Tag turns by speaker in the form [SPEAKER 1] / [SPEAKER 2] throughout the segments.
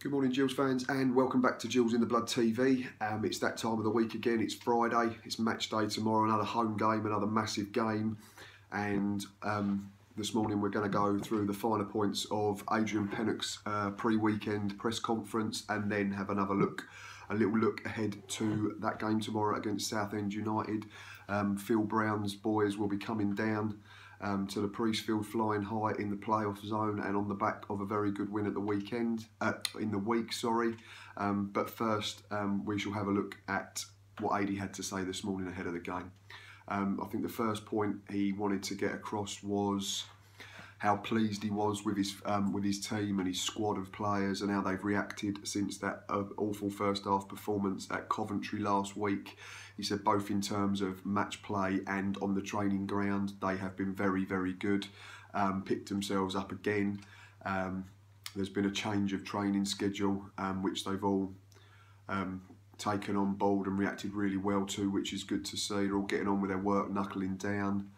[SPEAKER 1] Good morning, Gills fans, and welcome back to Gills in the Blood TV. It's that time of the week again. It's Friday. It's match day tomorrow. Another home game, another massive game. And this morning we're going to go through the finer points of Adrian Pennock's pre-weekend press conference, and then have a little look ahead to that game tomorrow against Southend United. Phil Brown's boys will be coming down to the Priestfield flying high in the playoff zone, and on the back of a very good win at the weekend, but first we shall have a look at what Ady had to say this morning ahead of the game. I think the first point he wanted to get across was how pleased he was with his team and his squad of players, and how they've reacted since that awful first half performance at Coventry last week. He said both in terms of match play and on the training ground, they have been very, very good. Picked themselves up again. There's been a change of training schedule, which they've all taken on board and reacted really well to, which is good to see. They're all getting on with their work, knuckling down.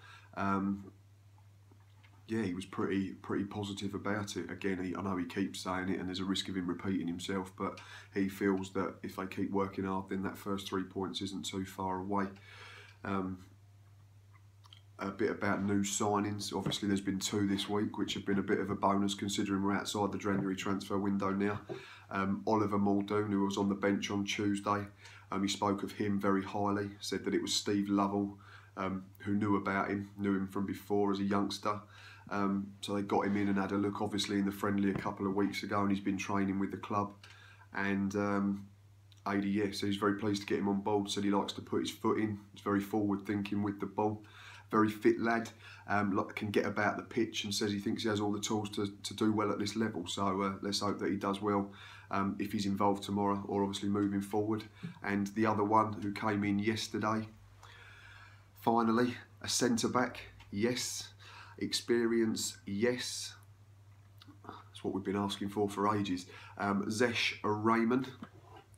[SPEAKER 1] Yeah, he was pretty positive about it. Again, I know he keeps saying it and there's a risk of him repeating himself, but he feels that if they keep working hard, then that first 3 points isn't too far away. A bit about new signings. Obviously there's been 2 this week, which have been a bit of a bonus considering we're outside the January transfer window now. Oliver Muldoon, who was on the bench on Tuesday, he spoke of him very highly, said that it was Steve Lovell who knew him from before as a youngster. So they got him in and had a look, obviously, in the friendly a couple of weeks ago, and he's been training with the club. And Ady, yeah, so he's very pleased to get him on board. Said he likes to put his foot in. He's very forward thinking with the ball. Very fit lad, can get about the pitch, and says he thinks he has all the tools to do well at this level. So let's hope that he does well if he's involved tomorrow, or obviously moving forward. And the other one who came in yesterday, finally, a centre-back, yes. Experience, yes. That's what we've been asking for ages. Zesh Raymond.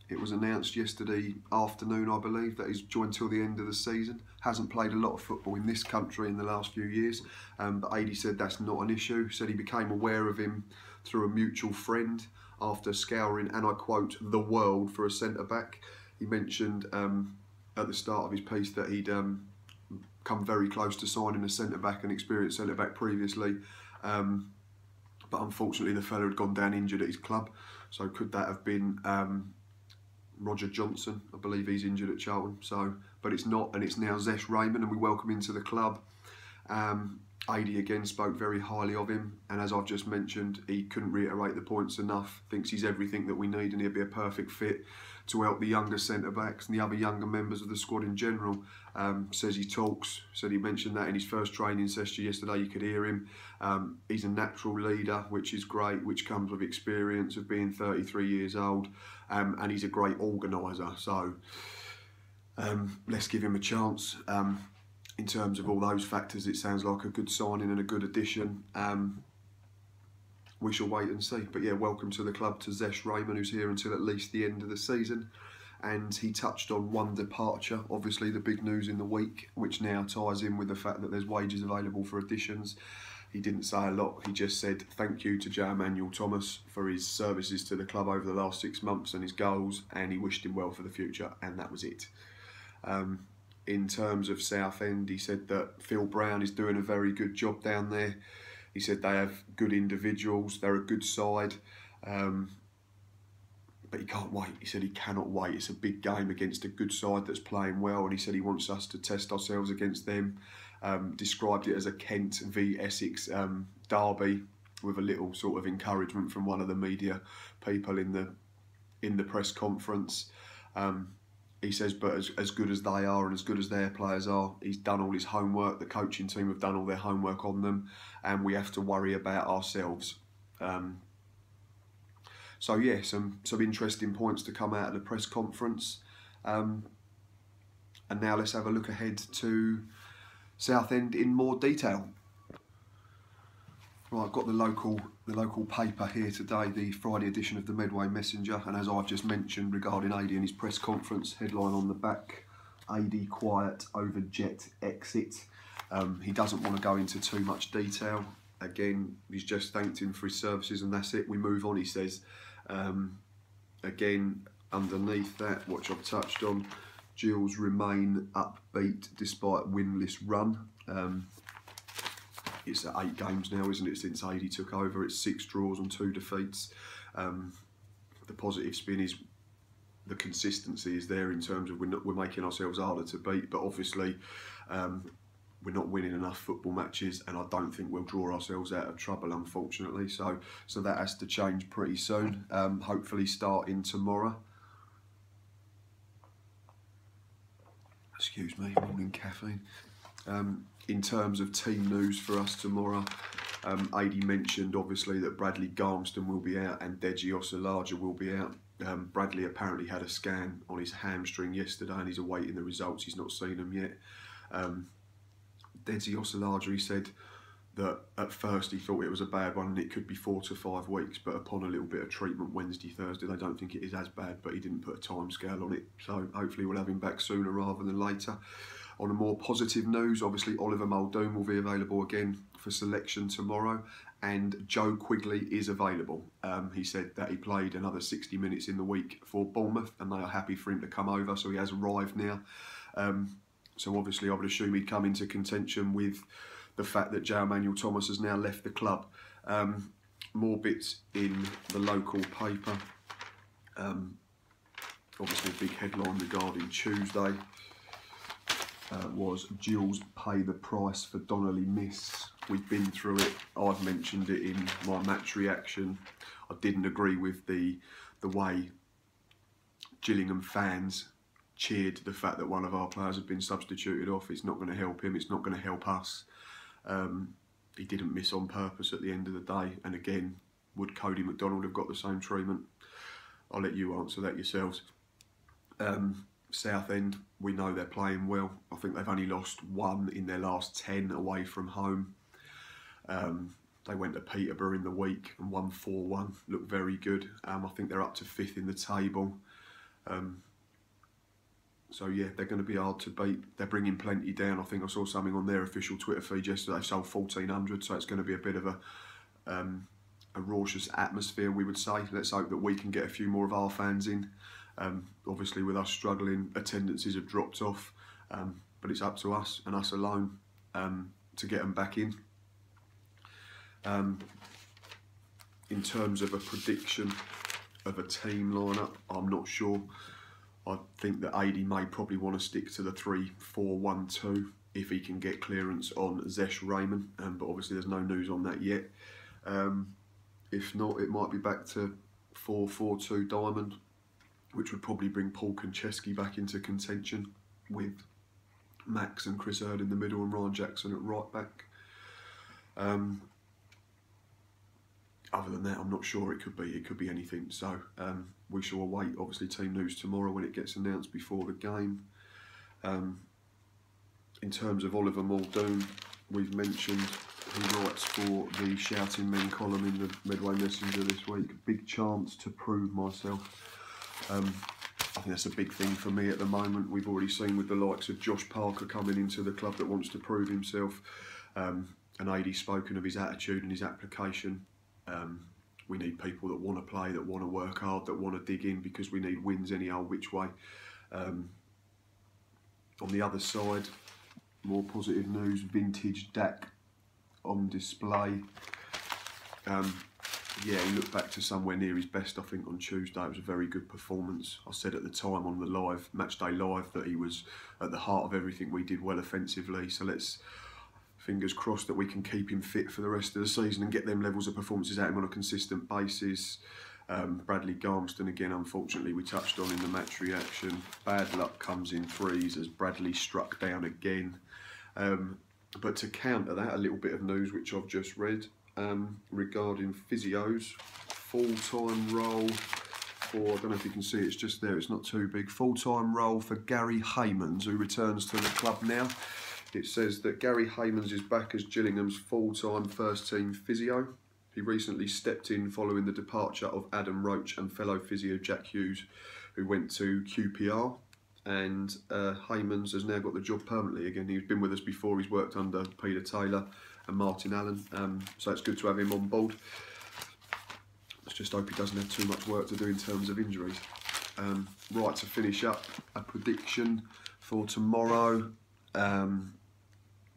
[SPEAKER 1] It was announced yesterday afternoon, I believe, that he's joined till the end of the season. Hasn't played a lot of football in this country in the last few years, but Ady said that's not an issue. Said he became aware of him through a mutual friend after scouring, and I quote, the world for a centre-back. He mentioned at the start of his piece that he'd come very close to signing a centre-back, an experienced centre-back previously, but unfortunately the fella had gone down injured at his club. So could that have been Roger Johnson? I believe he's injured at Charlton. So, but it's not, and it's now Zesh Raymond, and we welcome him to the club. Ady again spoke very highly of him, and as I've just mentioned, he couldn't reiterate the points enough. Thinks he's everything that we need, and he'll be a perfect fit to help the younger centre-backs and the other younger members of the squad in general. Says he talks, said he mentioned that in his first training session yesterday, you could hear him. He's a natural leader, which is great, which comes with experience of being 33 years old, and he's a great organiser. So let's give him a chance. In terms of all those factors, it sounds like a good signing and a good addition. We shall wait and see. But yeah, welcome to the club to Zesh Raymond, who's here until at least the end of the season. And he touched on one departure, obviously the big news in the week, which now ties in with the fact that there's wages available for additions. He didn't say a lot. He just said thank you to Joe Emmanuel Thomas for his services to the club over the last 6 months and his goals, and he wished him well for the future, and that was it. In terms of Southend, he said that Phil Brown is doing a very good job down there. He said they have good individuals, they're a good side, but he can't wait. He said he cannot wait. It's a big game against a good side that's playing well, and he said he wants us to test ourselves against them. Described it as a Kent v Essex derby, with a little sort of encouragement from one of the media people in the press conference. He says, but as good as they are and as good as their players are, he's done all his homework. The coaching team have done all their homework on them, and we have to worry about ourselves. So yeah, some interesting points to come out of the press conference. And now let's have a look ahead to Southend in more detail. Right, I've got the local paper here today, the Friday edition of the Medway Messenger, and as I've just mentioned regarding Ady and his press conference, headline on the back, Ady quiet over Jet exit. He doesn't want to go into too much detail. Again, he's just thanked him for his services and that's it. We move on, he says. Again, underneath that, which I've touched on, Gills remain upbeat despite winless run. It's at 8 games now, isn't it, since Adi took over? It's 6 draws and 2 defeats. The positive spin is the consistency is there in terms of we're making ourselves harder to beat, but obviously we're not winning enough football matches, and I don't think we'll draw ourselves out of trouble, unfortunately. So that has to change pretty soon. Hopefully starting tomorrow. Excuse me, morning caffeine. In terms of team news for us tomorrow, Adi mentioned obviously that Bradley Garmston will be out and Deji Osalaja will be out. Bradley apparently had a scan on his hamstring yesterday and he's awaiting the results. He's not seen them yet. Deji Osalaja, he said that at first he thought it was a bad one and it could be 4 to 5 weeks, but upon a little bit of treatment Wednesday, Thursday, they don't think it is as bad, but he didn't put a time scale on it. So hopefully we'll have him back sooner rather than later. On a more positive news, obviously Oliver Muldoon will be available again for selection tomorrow, and Joe Quigley is available. He said that he played another 60 minutes in the week for Bournemouth and they are happy for him to come over, so he has arrived now. So obviously I would assume he'd come into contention with the fact that Joe Emmanuel Thomas has now left the club. More bits in the local paper. Obviously a big headline regarding Tuesday was Gills pay the price for Donnelly miss. We've been through it. I've mentioned it in my match reaction. I didn't agree with the way Gillingham fans cheered the fact that one of our players had been substituted off. It's not going to help him, it's not going to help us. He didn't miss on purpose at the end of the day, and again, would Cody McDonald have got the same treatment? I'll let you answer that yourselves. Southend, we know they're playing well. I think they've only lost 1 in their last 10 away from home. They went to Peterborough in the week and won 4-1, looked very good. I think they're up to 5th in the table. So yeah, they're going to be hard to beat. They're bringing plenty down. I think I saw something on their official Twitter feed yesterday. They've sold 1,400, so it's going to be a bit of a raucous atmosphere, we would say. Let's hope that we can get a few more of our fans in. Obviously with us struggling, attendances have dropped off, but it's up to us and us alone to get them back in. In terms of a prediction of a team lineup, I'm not sure. I think that Adi may probably want to stick to the 3-4-1-2 if he can get clearance on Zesh Raymond, but obviously there's no news on that yet. If not, it might be back to 4-4-2 Diamond, which would probably bring Paul Konchesky back into contention with Max and Chris Hurd in the middle and Ryan Jackson at right back. Other than that, I'm not sure. It could be anything. So we shall await, obviously, team news tomorrow when it gets announced before the game. In terms of Oliver Muldoon, we've mentioned he writes for the Shouting Men column in the Medway Messenger this week. Big chance to prove myself. I think that's a big thing for me at the moment. We've already seen with the likes of Josh Parker coming into the club that wants to prove himself, and Adi's spoken of his attitude and his application. We need people that want to play, that want to work hard, that want to dig in, because we need wins any old which way. On the other side, more positive news, vintage Dak on display. Yeah, he looked back to somewhere near his best, I think, on Tuesday. It was a very good performance. I said at the time on the live, Matchday Live, that he was at the heart of everything we did well offensively. So let's, fingers crossed, that we can keep him fit for the rest of the season and get them levels of performances out of him on a consistent basis. Bradley Garmston, again, unfortunately, we touched on in the match reaction. Bad luck comes in threes as Bradley struck down again. But to counter that, a little bit of news which I've just read. Regarding physios, full-time role for, I don't know if you can see, it's just there, it's not too big, full-time role for Gary Haymans, who returns to the club now. It says that Gary Haymans is back as Gillingham's full-time first-team physio. He recently stepped in following the departure of Adam Roach and fellow physio Jack Hughes, who went to QPR. And Haymans has now got the job permanently again. He's been with us before, he's worked under Peter Taylor and Martin Allen, so it's good to have him on board. just hope he doesn't have too much work to do in terms of injuries. Right, to finish up, a prediction for tomorrow.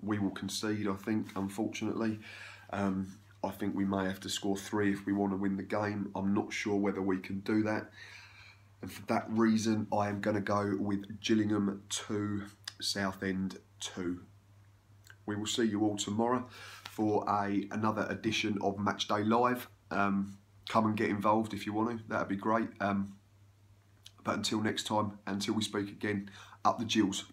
[SPEAKER 1] We will concede, I think, unfortunately. I think we may have to score 3 if we want to win the game. I'm not sure whether we can do that. And for that reason, I am going to go with Gillingham 2, Southend 2. We will see you all tomorrow for another edition of Matchday Live. Come and get involved if you want to. That'd be great. But until next time, until we speak again, up the Gills.